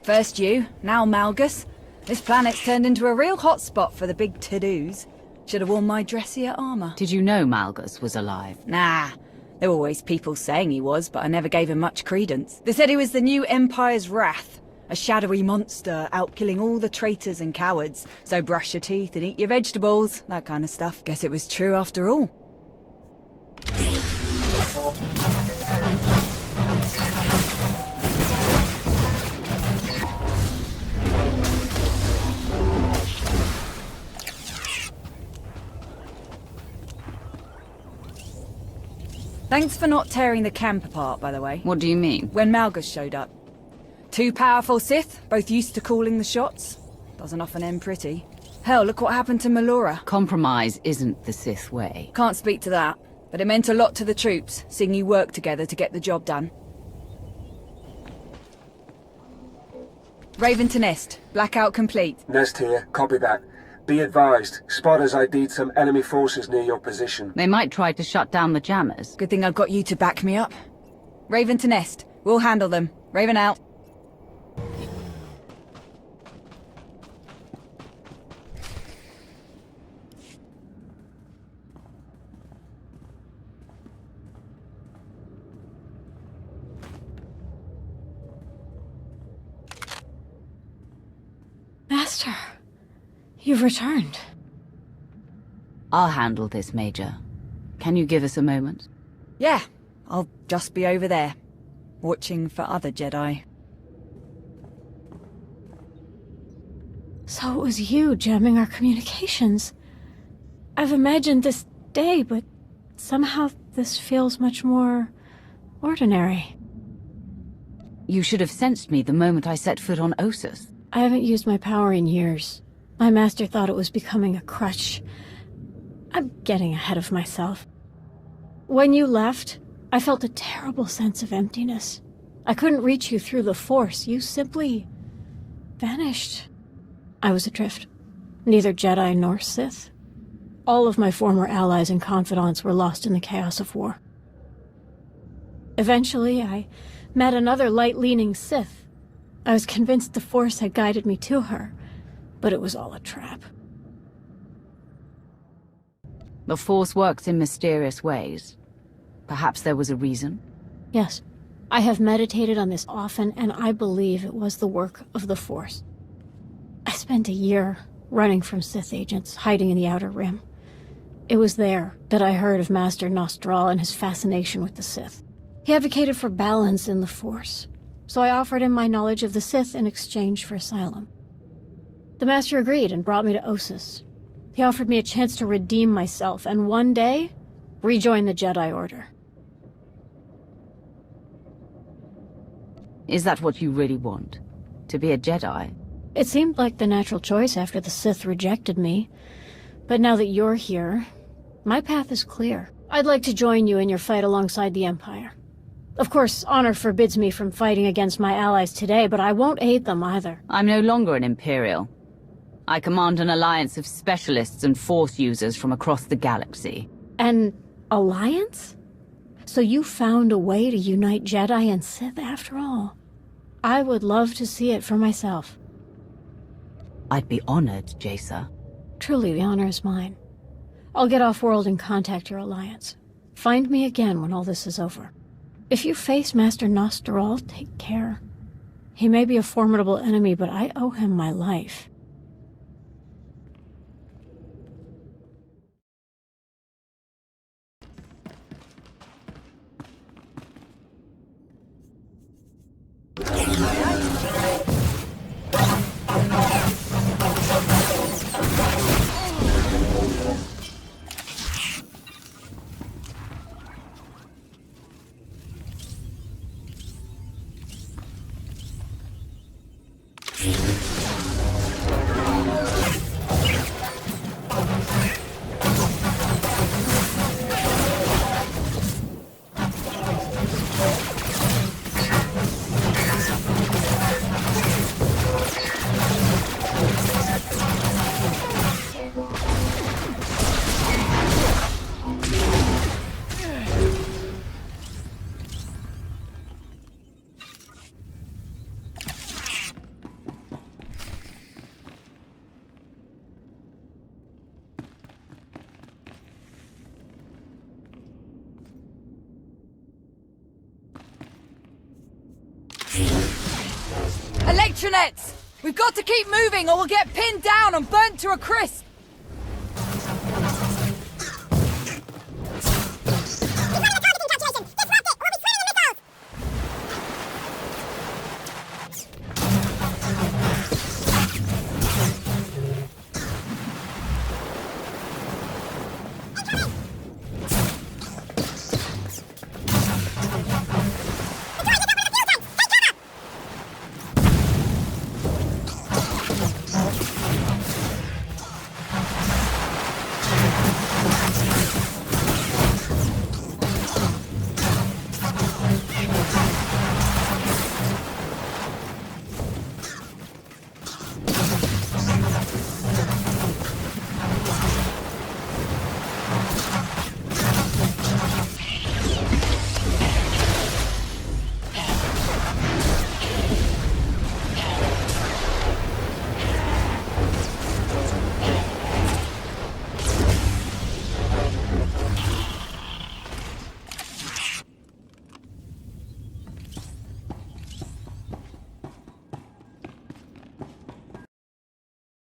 First you, now Malgus. This planet's turned into a real hotspot for the big to-dos. Should have worn my dressier armor. Did you know Malgus was alive? Nah. There were always people saying he was, but I never gave him much credence. They said he was the new Empire's wrath. A shadowy monster out killing all the traitors and cowards. So brush your teeth and eat your vegetables, that kind of stuff. Guess it was true after all. Thanks for not tearing the camp apart, by the way. What do you mean? When Malgus showed up. Two powerful Sith, both used to calling the shots. Doesn't often end pretty. Hell, look what happened to Melora. Compromise isn't the Sith way. Can't speak to that, but it meant a lot to the troops, seeing you work together to get the job done. Raven to Nest. Blackout complete. Nest here. Copy that. Be advised, spotters ID'd some enemy forces near your position. They might try to shut down the jammers. Good thing I've got you to back me up. Raven to Nest. We'll handle them. Raven out. Master, you've returned. I'll handle this, Major. Can you give us a moment? Yeah, I'll just be over there, watching for other Jedi. So it was you jamming our communications. I've imagined this day, but somehow this feels much more ordinary. You should have sensed me the moment I set foot on Ossus. I haven't used my power in years. My master thought it was becoming a crutch. I'm getting ahead of myself. When you left, I felt a terrible sense of emptiness. I couldn't reach you through the Force. You simply vanished. I was adrift. Neither Jedi nor Sith. All of my former allies and confidants were lost in the chaos of war. Eventually, I met another light-leaning Sith. I was convinced the Force had guided me to her, but it was all a trap. The Force works in mysterious ways. Perhaps there was a reason? Yes. I have meditated on this often, and I believe it was the work of the Force. I spent a year running from Sith agents, hiding in the Outer Rim. It was there that I heard of Master Nostral and his fascination with the Sith. He advocated for balance in the Force, so I offered him my knowledge of the Sith in exchange for asylum. The Master agreed and brought me to Ossus. He offered me a chance to redeem myself, and one day, rejoin the Jedi Order. Is that what you really want? To be a Jedi? It seemed like the natural choice after the Sith rejected me. But now that you're here, my path is clear. I'd like to join you in your fight alongside the Empire. Of course, honor forbids me from fighting against my allies today, but I won't aid them either. I'm no longer an Imperial. I command an alliance of specialists and Force users from across the galaxy. An alliance? So you found a way to unite Jedi and Sith after all. I would love to see it for myself. I'd be honored, Jacer. Truly, the honor is mine. I'll get off-world and contact your alliance. Find me again when all this is over. If you face Master Nostral, take care. He may be a formidable enemy, but I owe him my life. intranets! We've got to keep moving or we'll get pinned down and burnt to a crisp!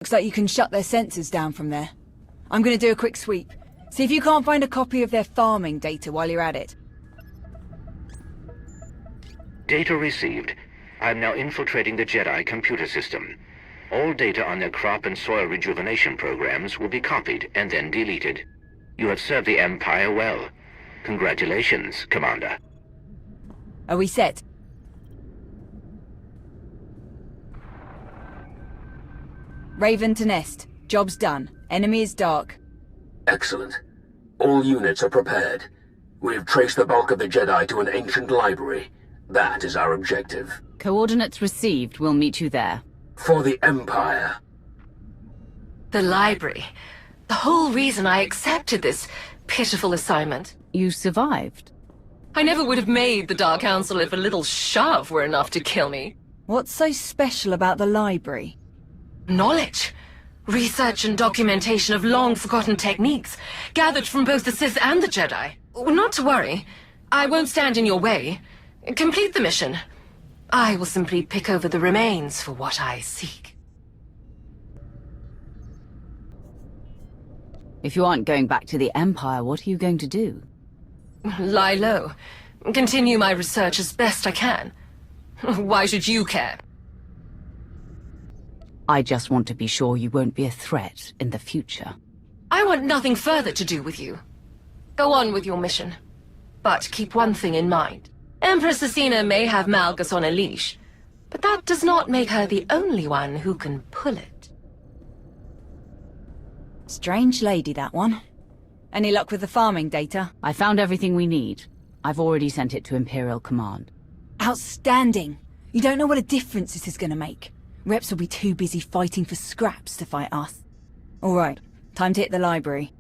Looks like you can shut their sensors down from there. I'm gonna do a quick sweep. See if you can't find a copy of their farming data while you're at it. Data received. I'm now infiltrating the Jedi computer system. All data on their crop and soil rejuvenation programs will be copied and then deleted. You have served the Empire well. Congratulations, Commander. Are we set? Raven to Nest. Job's done. Enemy is dark. Excellent. All units are prepared. We have traced the bulk of the Jedi to an ancient library. That is our objective. Coordinates received. We'll meet you there. For the Empire. The library. The whole reason I accepted this pitiful assignment. You survived. I never would have made the Dark Council if a little shove were enough to kill me. What's so special about the library? Knowledge. Research and documentation of long-forgotten techniques, gathered from both the Sith and the Jedi. Not to worry. I won't stand in your way. Complete the mission. I will simply pick over the remains for what I seek. If you aren't going back to the Empire, what are you going to do? Lie low. Continue my research as best I can. Why should you care? I just want to be sure you won't be a threat in the future. I want nothing further to do with you. Go on with your mission. But keep one thing in mind. Empress Asina may have Malgus on a leash, but that does not make her the only one who can pull it. Strange lady, that one. Any luck with the farming data? I found everything we need. I've already sent it to Imperial Command. Outstanding! You don't know what a difference this is gonna make. Reps will be too busy fighting for scraps to fight us. Alright, time to hit the library.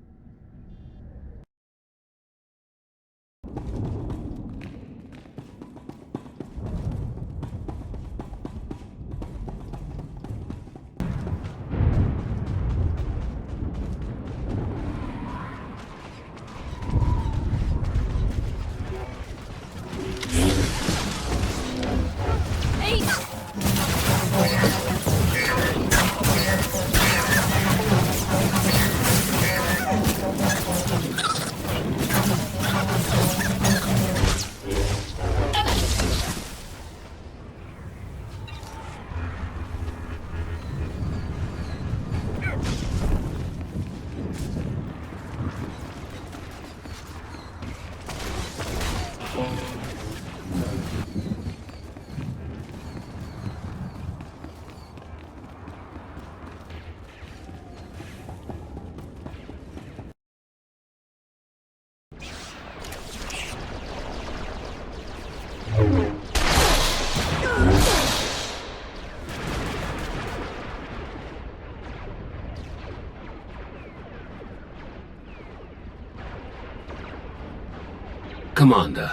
Commander,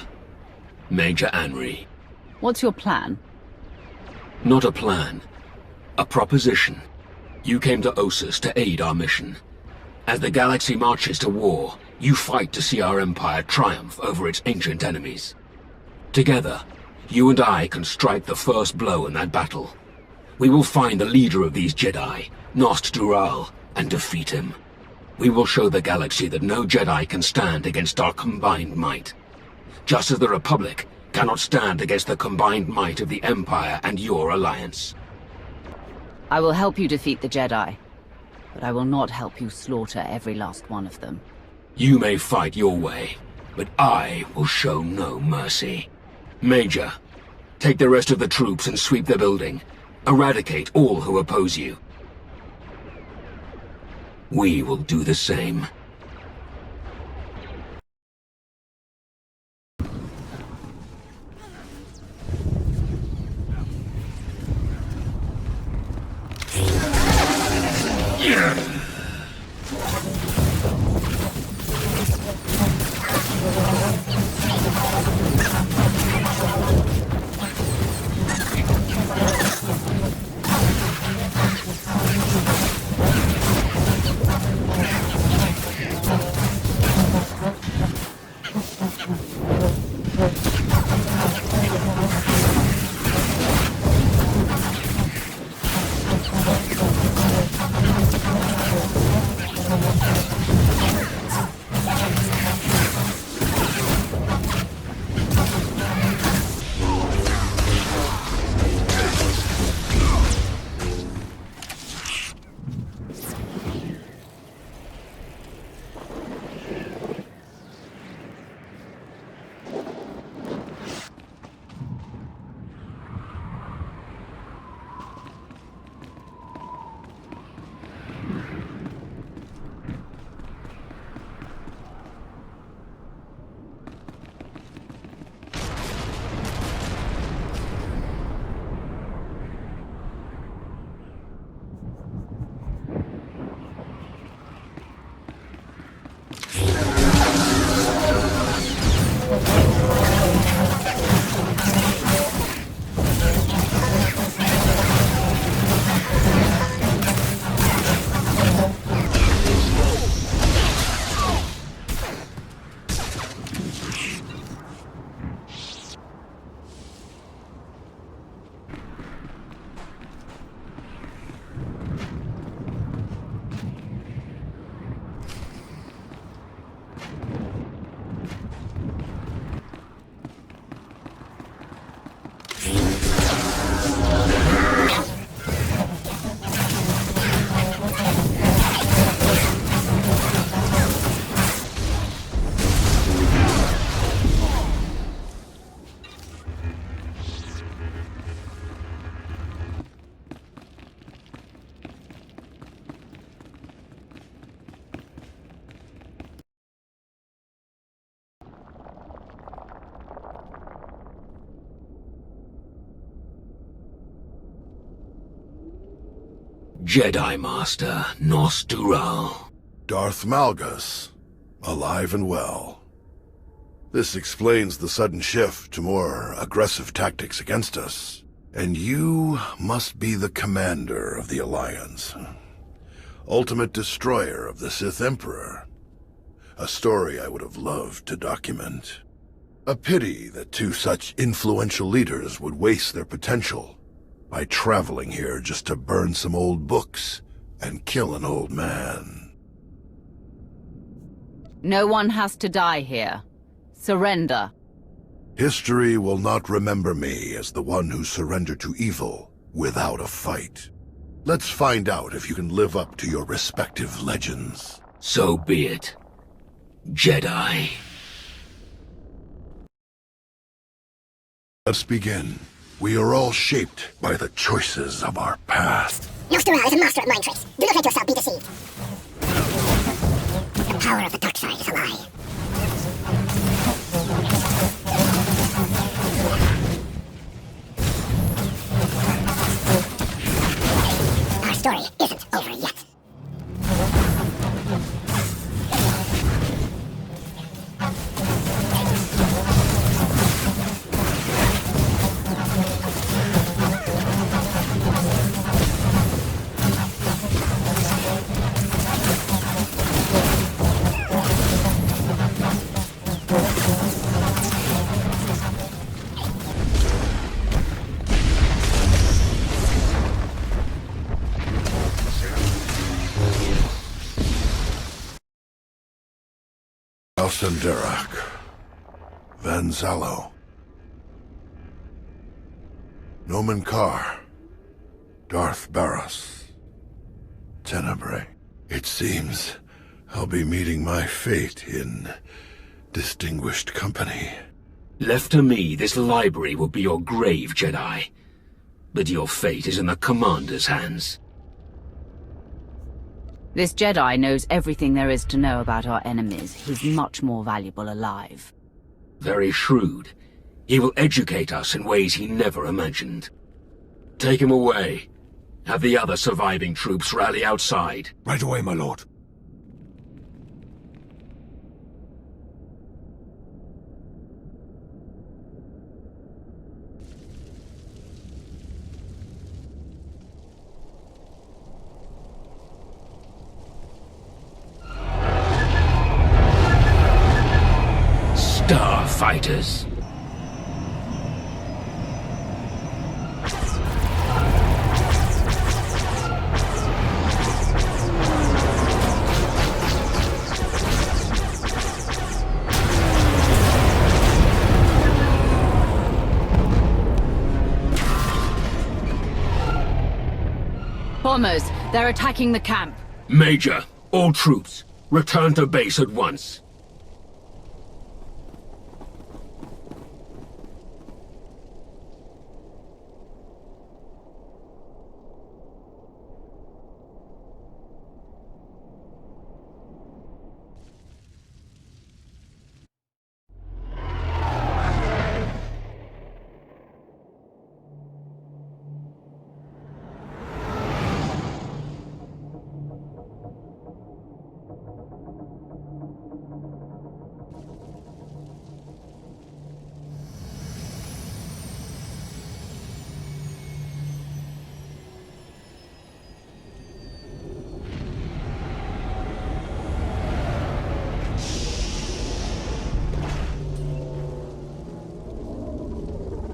Major Anri. What's your plan? Not a plan. A proposition. You came to Ossus to aid our mission. As the galaxy marches to war, you fight to see our empire triumph over its ancient enemies. Together, you and I can strike the first blow in that battle. We will find the leader of these Jedi, Nost Dural, and defeat him. We will show the galaxy that no Jedi can stand against our combined might. Just as the Republic cannot stand against the combined might of the Empire and your alliance. I will help you defeat the Jedi, but I will not help you slaughter every last one of them. You may fight your way, but I will show no mercy. Major, take the rest of the troops and sweep the building. Eradicate all who oppose you. We will do the same. Jedi Master Nost Dural. Darth Malgus, alive and well. This explains the sudden shift to more aggressive tactics against us. And you must be the commander of the Alliance. Ultimate destroyer of the Sith Emperor. A story I would have loved to document. A pity that two such influential leaders would waste their potential by traveling here just to burn some old books and kill an old man. No one has to die here. Surrender. History will not remember me as the one who surrendered to evil without a fight. Let's find out if you can live up to your respective legends. So be it. Jedi. Let's begin. We are all shaped by the choices of our past. Nost Dural is a master at mind tricks. Do not let yourself be deceived. The power of the dark side is a lie. Our story isn't over yet. Osenderak. Van Zalo. Nomen Carr. Darth Barros. Tenebrae. It seems I'll be meeting my fate in distinguished company. Left to me, this library will be your grave, Jedi. But your fate is in the Commander's hands. This Jedi knows everything there is to know about our enemies. He's much more valuable alive. Very shrewd. He will educate us in ways he never imagined. Take him away. Have the other surviving troops rally outside. Right away, my lord. Starfighters. Foremost, they're attacking the camp. Major, all troops, return to base at once.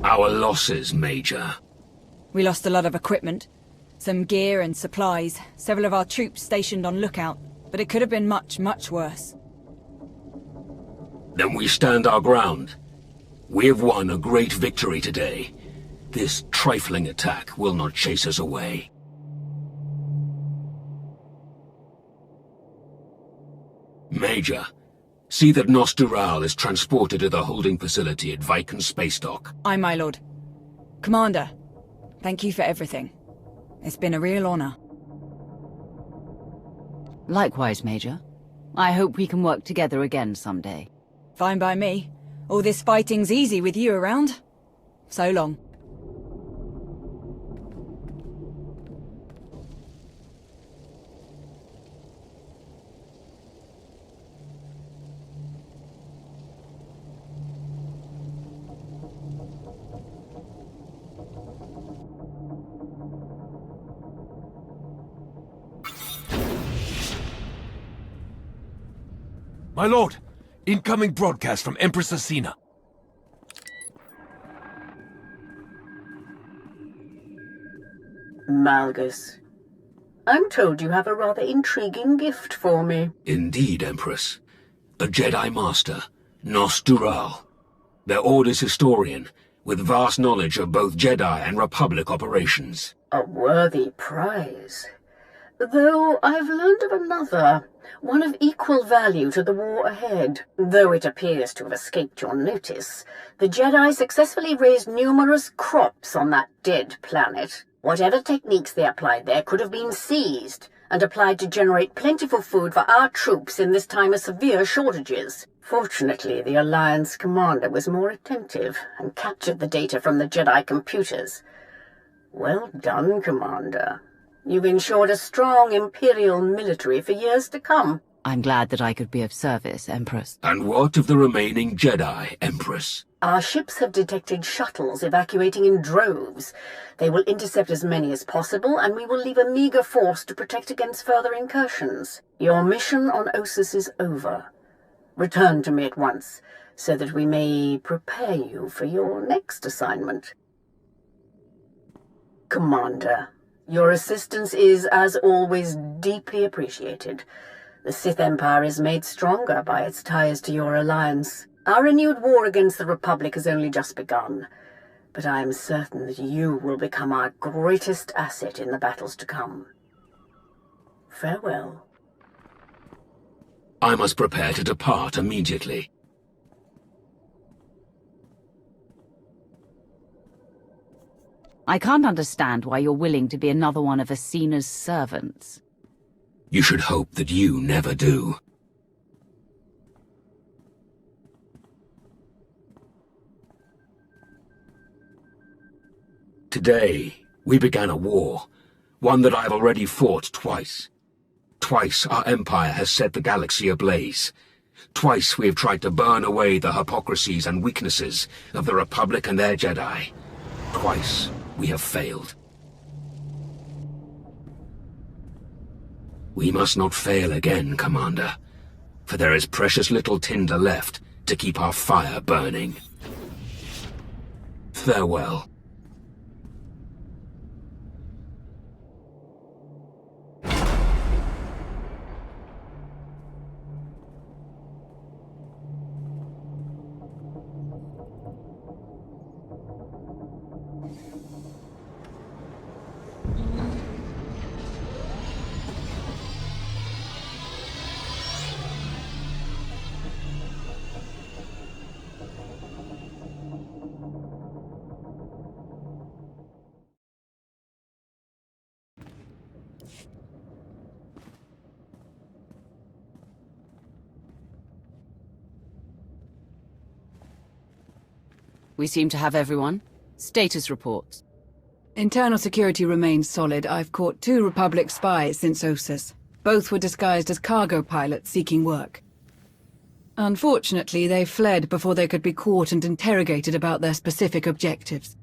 Our losses, Major. We lost a lot of equipment. Some gear and supplies. Several of our troops stationed on lookout. But it could have been much, much worse. Then we stand our ground. We have won a great victory today. This trifling attack will not chase us away. Major, see that Nostural is transported to the holding facility at Viken Space Dock. Aye, my lord. Commander, thank you for everything. It's been a real honor. Likewise, Major. I hope we can work together again someday. Fine by me. All this fighting's easy with you around. So long. My lord, incoming broadcast from Empress Asina. Malgus, I'm told you have a rather intriguing gift for me. Indeed, Empress. A Jedi Master, Nostural. Their Order's historian, with vast knowledge of both Jedi and Republic operations. A worthy prize. Though I've learned of another, one of equal value to the war ahead. Though it appears to have escaped your notice, the Jedi successfully raised numerous crops on that dead planet. Whatever techniques they applied there could have been seized and applied to generate plentiful food for our troops in this time of severe shortages. Fortunately, the Alliance commander was more attentive and captured the data from the Jedi computers. Well done, Commander. You've ensured a strong Imperial military for years to come. I'm glad that I could be of service, Empress. And what of the remaining Jedi, Empress? Our ships have detected shuttles evacuating in droves. They will intercept as many as possible, and we will leave a meager force to protect against further incursions. Your mission on Ossus is over. Return to me at once, so that we may prepare you for your next assignment. Commander, your assistance is, as always, deeply appreciated. The Sith Empire is made stronger by its ties to your alliance. Our renewed war against the Republic has only just begun, but I am certain that you will become our greatest asset in the battles to come. Farewell. I must prepare to depart immediately. I can't understand why you're willing to be another one of Asina's servants. You should hope that you never do. Today, we began a war, one that I've already fought twice. Twice our Empire has set the galaxy ablaze. Twice we have tried to burn away the hypocrisies and weaknesses of the Republic and their Jedi. Twice we have failed. We must not fail again, Commander, for there is precious little tinder left to keep our fire burning. Farewell. We seem to have everyone. Status reports. Internal security remains solid. I've caught 2 Republic spies since Ossus. Both were disguised as cargo pilots seeking work. Unfortunately, they fled before they could be caught and interrogated about their specific objectives.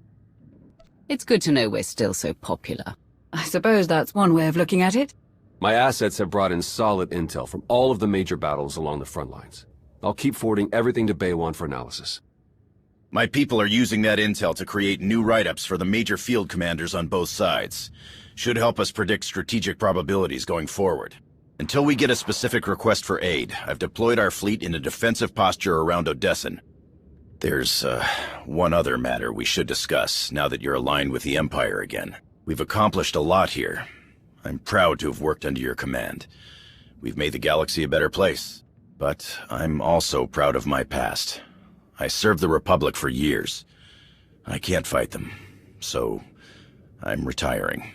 It's good to know we're still so popular. I suppose that's one way of looking at it. My assets have brought in solid intel from all of the major battles along the front lines. I'll keep forwarding everything to BioWare for analysis. My people are using that intel to create new write-ups for the major field commanders on both sides. Should help us predict strategic probabilities going forward. Until we get a specific request for aid, I've deployed our fleet in a defensive posture around Odessan. There's, one other matter we should discuss now that you're aligned with the Empire again. We've accomplished a lot here. I'm proud to have worked under your command. We've made the galaxy a better place. But I'm also proud of my past. I served the Republic for years. I can't fight them, so I'm retiring.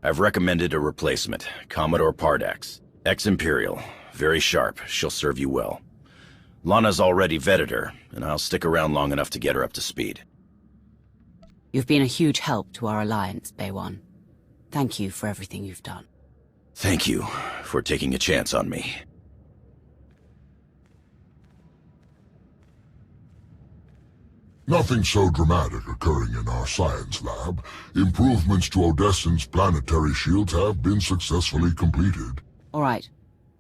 I've recommended a replacement, Commodore Pardax. Ex-Imperial, very sharp, she'll serve you well. Lana's already vetted her, and I'll stick around long enough to get her up to speed. You've been a huge help to our alliance, Baywan. Thank you for everything you've done. Thank you for taking a chance on me. Nothing so dramatic occurring in our science lab. Improvements to Odessan's planetary shields have been successfully completed. All right.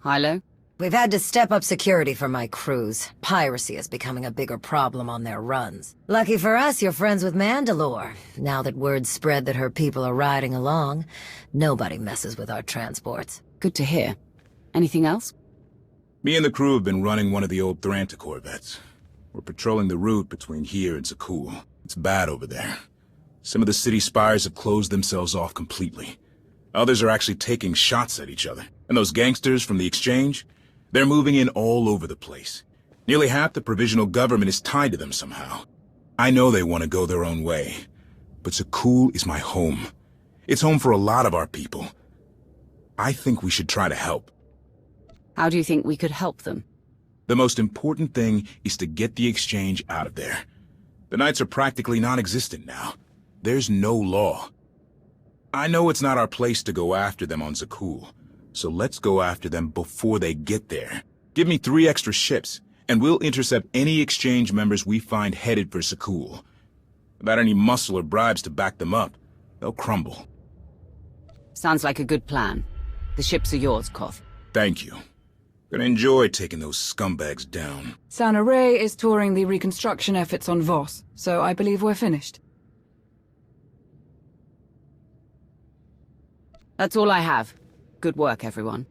Hilo? We've had to step up security for my crews. Piracy is becoming a bigger problem on their runs. Lucky for us, you're friends with Mandalore. Now that word's spread that her people are riding along, nobody messes with our transports. Good to hear. Anything else? Me and the crew have been running one of the old Thranta corvettes. We're patrolling the route between here and Zakul. It's bad over there. Some of the city spires have closed themselves off completely. Others are actually taking shots at each other. And those gangsters from the exchange? They're moving in all over the place. Nearly half the provisional government is tied to them somehow. I know they want to go their own way. But Zakul is my home. It's home for a lot of our people. I think we should try to help. How do you think we could help them? The most important thing is to get the exchange out of there. The Knights are practically non-existent now. There's no law. I know it's not our place to go after them on Zakul, so let's go after them before they get there. Give me 3 extra ships, and we'll intercept any exchange members we find headed for Zakul. Without any muscle or bribes to back them up, they'll crumble. Sounds like a good plan. The ships are yours, Koth. Thank you. Gonna enjoy taking those scumbags down. Sana Ray is touring the reconstruction efforts on Voss, so I believe we're finished. That's all I have. Good work, everyone.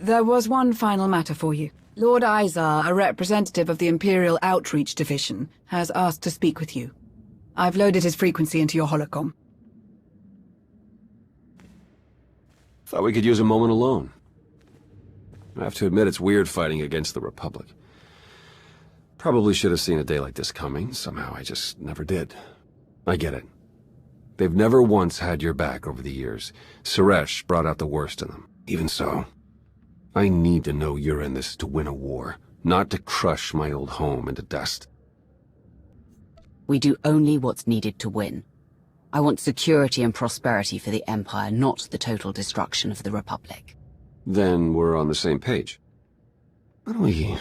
There was one final matter for you. Lord Izar, a representative of the Imperial Outreach Division, has asked to speak with you. I've loaded his frequency into your holocom. Thought we could use a moment alone. I have to admit it's weird fighting against the Republic. Probably should have seen a day like this coming. Somehow I just never did. I get it. They've never once had your back over the years. Suresh brought out the worst in them. Even so, I need to know you're in this to win a war, not to crush my old home into dust. We do only what's needed to win. I want security and prosperity for the Empire, not the total destruction of the Republic. Then we're on the same page. Why don't we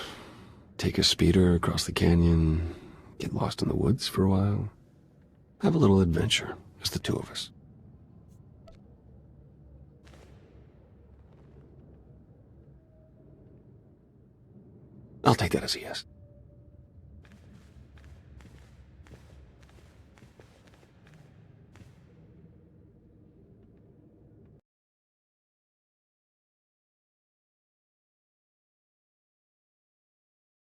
take a speeder across the canyon, get lost in the woods for a while, have a little adventure, just the two of us. I'll take that as a yes.